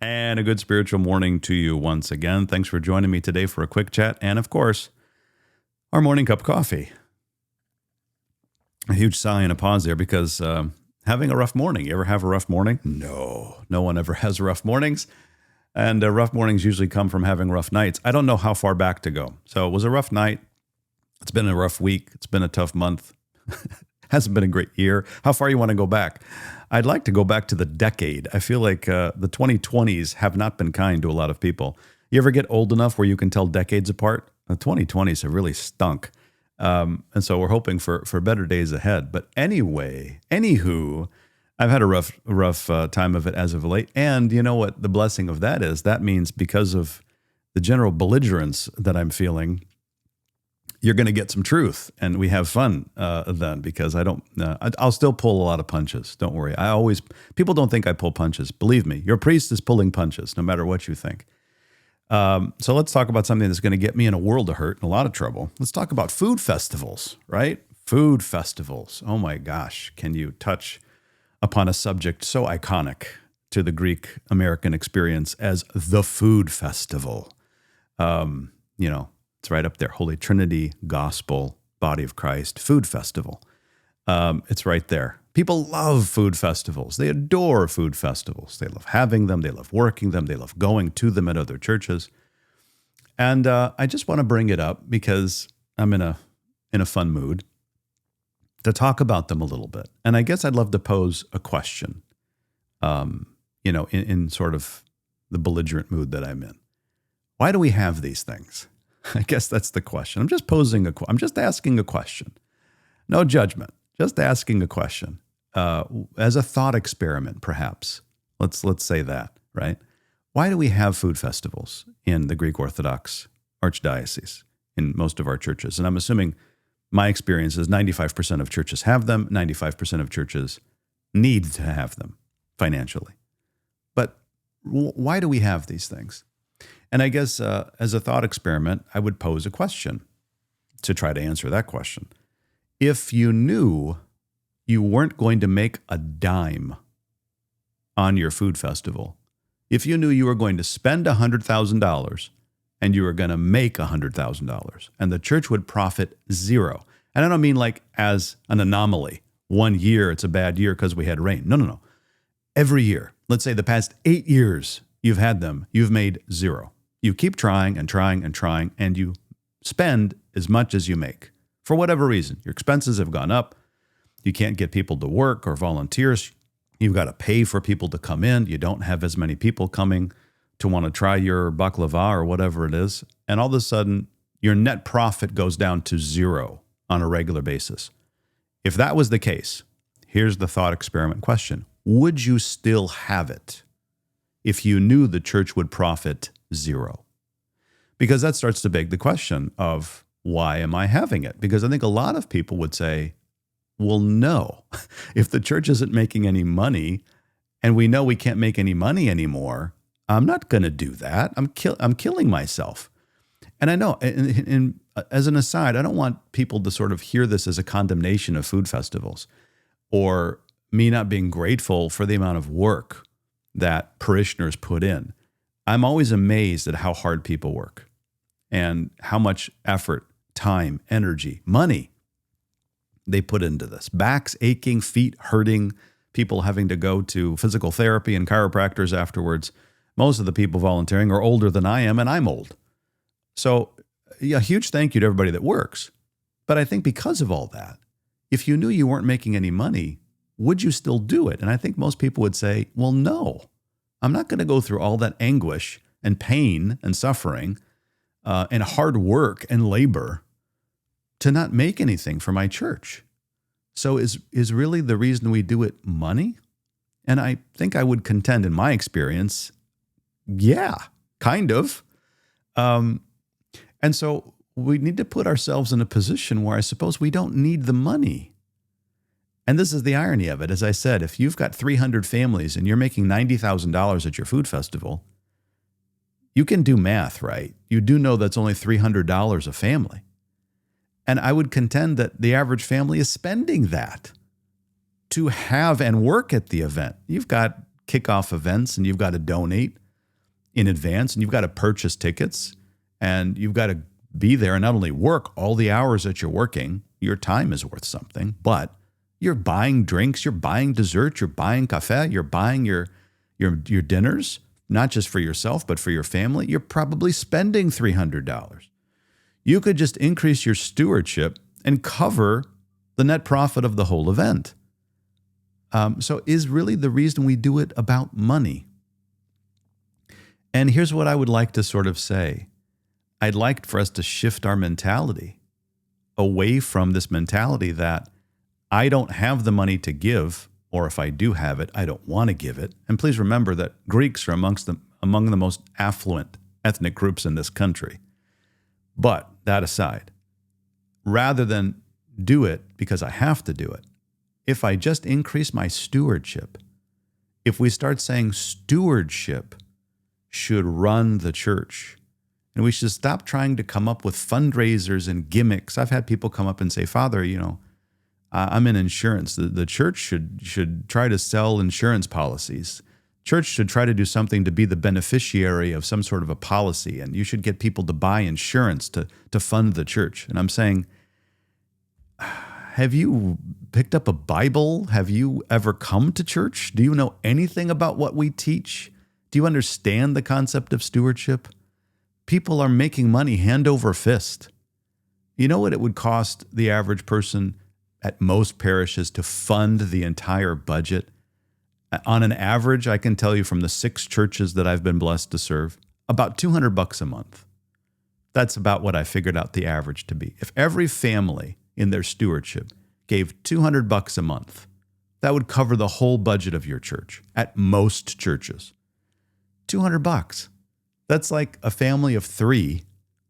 And a good spiritual morning to you once again. Thanks for joining me today for a quick chat. And of course, our morning cup of coffee. A huge sigh and a pause there because having a rough morning. You ever have a rough morning? No one ever has rough mornings. And rough mornings usually come from having rough nights. I don't know how far back to go. So it was a rough night. It's been a rough week. It's been a tough month. Hasn't been a great year. How far you want to go back? I'd like to go back to the decade. I feel like the 2020s have not been kind to a lot of people. You ever get old enough where you can tell decades apart? The 2020s have really stunk. And so we're hoping for better days ahead. But anywho, I've had a rough time of it as of late. And you know what the blessing of that is? That means because of the general belligerence that I'm feeling, you're going to get some truth, and we have fun then, because I'll still pull a lot of punches. Don't worry. People don't think I pull punches. Believe me, your priest is pulling punches, no matter what you think. So let's talk about something that's going to get me in a world of hurt and a lot of trouble. Let's talk about food festivals, right? Food festivals. Oh my gosh. Can you touch upon a subject so iconic to the Greek American experience as the food festival? It's right up there. Holy Trinity, Gospel, Body of Christ, Food Festival. It's right there. People love food festivals. They adore food festivals. They love having them. They love working them. They love going to them at other churches. And I just want to bring it up because I'm in a fun mood to talk about them a little bit. And I guess I'd love to pose a question, in sort of the belligerent mood that I'm in. Why do we have these things? I guess that's the question. I'm just asking a question. No judgment. Just asking a question. As a thought experiment, perhaps. Let's say that, right? Why do we have food festivals in the Greek Orthodox Archdiocese, in most of our churches? And I'm assuming my experience is 95% of churches have them, 95% of churches need to have them financially. But why do we have these things? And I guess as a thought experiment, I would pose a question to try to answer that question. If you knew you weren't going to make a dime on your food festival, if you knew you were going to spend $100,000 and you were going to make $100,000 and the church would profit zero, and I don't mean like as an anomaly, 1 year it's a bad year because we had rain. No. Every year, let's say the past 8 years you've had them, you've made zero. You keep trying and trying and trying, and you spend as much as you make. For whatever reason, your expenses have gone up. You can't get people to work or volunteers. You've got to pay for people to come in. You don't have as many people coming to want to try your baklava or whatever it is. And all of a sudden, your net profit goes down to zero on a regular basis. If that was the case, here's the thought experiment question. Would you still have it if you knew the church would profit zero? Because that starts to beg the question of, why am I having it? Because I think a lot of people would say, well, no, if the church isn't making any money and we know we can't make any money anymore, I'm not going to do that. I'm killing myself. And I know, and as an aside, I don't want people to sort of hear this as a condemnation of food festivals or me not being grateful for the amount of work that parishioners put in. I'm always amazed at how hard people work and how much effort, time, energy, money they put into this. Backs aching, feet hurting, people having to go to physical therapy and chiropractors afterwards. Most of the people volunteering are older than I am, and I'm old. So a huge thank you to everybody that works. But I think because of all that, if you knew you weren't making any money, would you still do it? And I think most people would say, well, no. I'm not going to go through all that anguish and pain and suffering and hard work and labor to not make anything for my church. So is really the reason we do it money? And I think I would contend in my experience, yeah, kind of. And so we need to put ourselves in a position where I suppose we don't need the money. And this is the irony of it. As I said, if you've got 300 families and you're making $90,000 at your food festival, you can do math, right? You do know that's only $300 a family. And I would contend that the average family is spending that to have and work at the event. You've got kickoff events and you've got to donate. in advance, and you've got to purchase tickets, and you've got to be there and not only work all the hours that you're working, your time is worth something, but you're buying drinks, you're buying dessert, you're buying café, you're buying your dinners, not just for yourself, but for your family. You're probably spending $300. You could just increase your stewardship and cover the net profit of the whole event. So is really the reason we do it about money. And here's what I would like to sort of say. I'd like for us to shift our mentality away from this mentality that I don't have the money to give, or if I do have it, I don't want to give it. And please remember that Greeks are among the most affluent ethnic groups in this country. But that aside, rather than do it because I have to do it, if I just increase my stewardship, if we start saying stewardship should run the church, and we should stop trying to come up with fundraisers and gimmicks. I've had people come up and say, Father, I'm in insurance. The church should try to sell insurance policies. Church should try to do something to be the beneficiary of some sort of a policy, and you should get people to buy insurance to fund the church. And I'm saying, have you picked up a Bible? Have you ever come to church? Do you know anything about what we teach? Do you understand the concept of stewardship? People are making money hand over fist. You know what it would cost the average person at most parishes to fund the entire budget? On an average, I can tell you from the 6 churches that I've been blessed to serve, about $200 a month. That's about what I figured out the average to be. If every family in their stewardship gave $200 a month, that would cover the whole budget of your church at most churches. $200. That's like a family of 3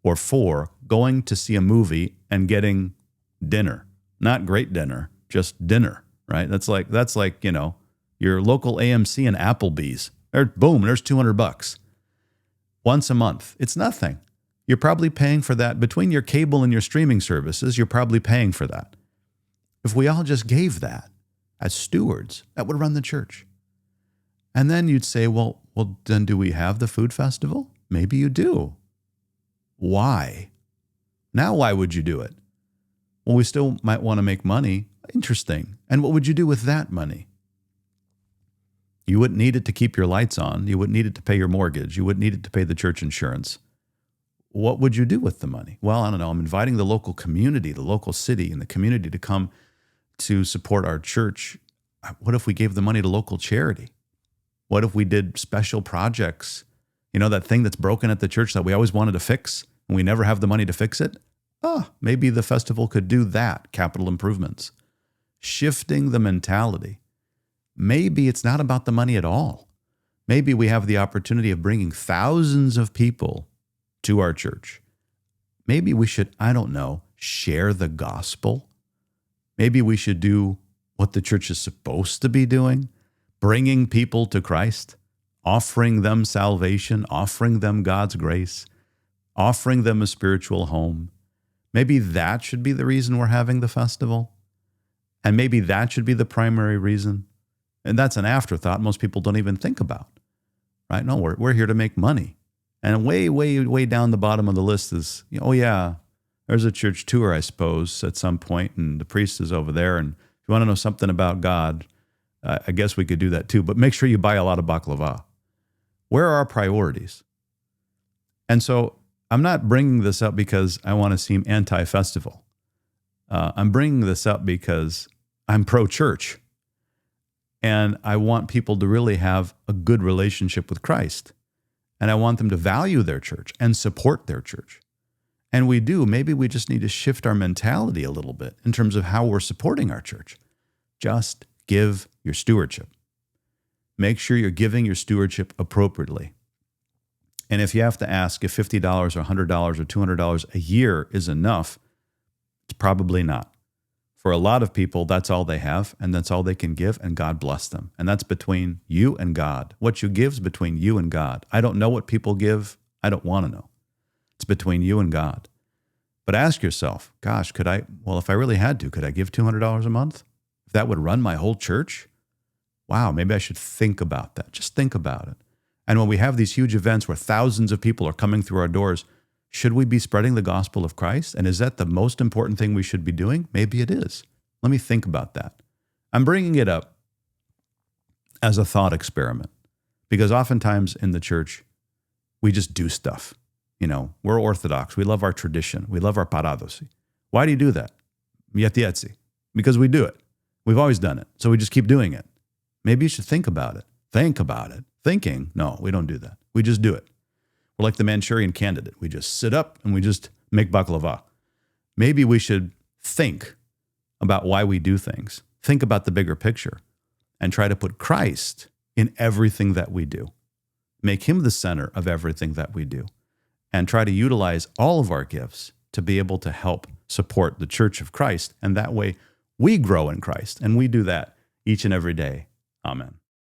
or 4 going to see a movie and getting dinner. Not great dinner, just dinner, right? That's like your local AMC and Applebee's. Boom, there's $200 once a month. It's nothing. You're probably paying for that between your cable and your streaming services. You're probably paying for that. If we all just gave that as stewards, that would run the church. And then you'd say, well, then do we have the food festival? Maybe you do. Why? Now, why would you do it? Well, we still might want to make money. Interesting. And what would you do with that money? You wouldn't need it to keep your lights on. You wouldn't need it to pay your mortgage. You wouldn't need it to pay the church insurance. What would you do with the money? Well, I don't know. I'm inviting the local community, the local city, and the community to come to support our church. What if we gave the money to local charity? What if we did special projects? You know, that thing that's broken at the church that we always wanted to fix and we never have the money to fix it? Maybe the festival could do that, capital improvements. Shifting the mentality. Maybe it's not about the money at all. Maybe we have the opportunity of bringing thousands of people to our church. Maybe we should, share the gospel. Maybe we should do what the church is supposed to be doing, bringing people to Christ, offering them salvation, offering them God's grace, offering them a spiritual home. Maybe that should be the reason we're having the festival. And maybe that should be the primary reason. And that's an afterthought most people don't even think about, right? No, we're here to make money. And way, way, way down the bottom of the list is, there's a church tour, I suppose, at some point, and the priest is over there. And if you want to know something about God, I guess we could do that too. But make sure you buy a lot of baklava. Where are our priorities? And so I'm not bringing this up because I want to seem anti-festival. I'm bringing this up because I'm pro-church. And I want people to really have a good relationship with Christ. And I want them to value their church and support their church. And we do. Maybe we just need to shift our mentality a little bit in terms of how we're supporting our church. Just give your stewardship. Make sure you're giving your stewardship appropriately. And if you have to ask if $50 or $100 or $200 a year is enough, it's probably not. For a lot of people, that's all they have, and that's all they can give, and God bless them. And that's between you and God. What you give is between you and God. I don't know what people give. I don't want to know. It's between you and God. But ask yourself, gosh, if I really had to, could I give $200 a month? If that would run my whole church? Wow, maybe I should think about that. Just think about it. And when we have these huge events where thousands of people are coming through our doors, should we be spreading the gospel of Christ? And is that the most important thing we should be doing? Maybe it is. Let me think about that. I'm bringing it up as a thought experiment because oftentimes in the church, we just do stuff. You know, we're Orthodox. We love our tradition. We love our paradosi. Why do you do that? Yetietsi. Because we do it. We've always done it. So we just keep doing it. Maybe you should think about it. Think about it. Thinking, no, we don't do that. We just do it. We're like the Manchurian Candidate. We just sit up and we just make baklava. Maybe we should think about why we do things. Think about the bigger picture and try to put Christ in everything that we do. Make him the center of everything that we do. And try to utilize all of our gifts to be able to help support the Church of Christ. And that way we grow in Christ. And we do that each and every day. Amen.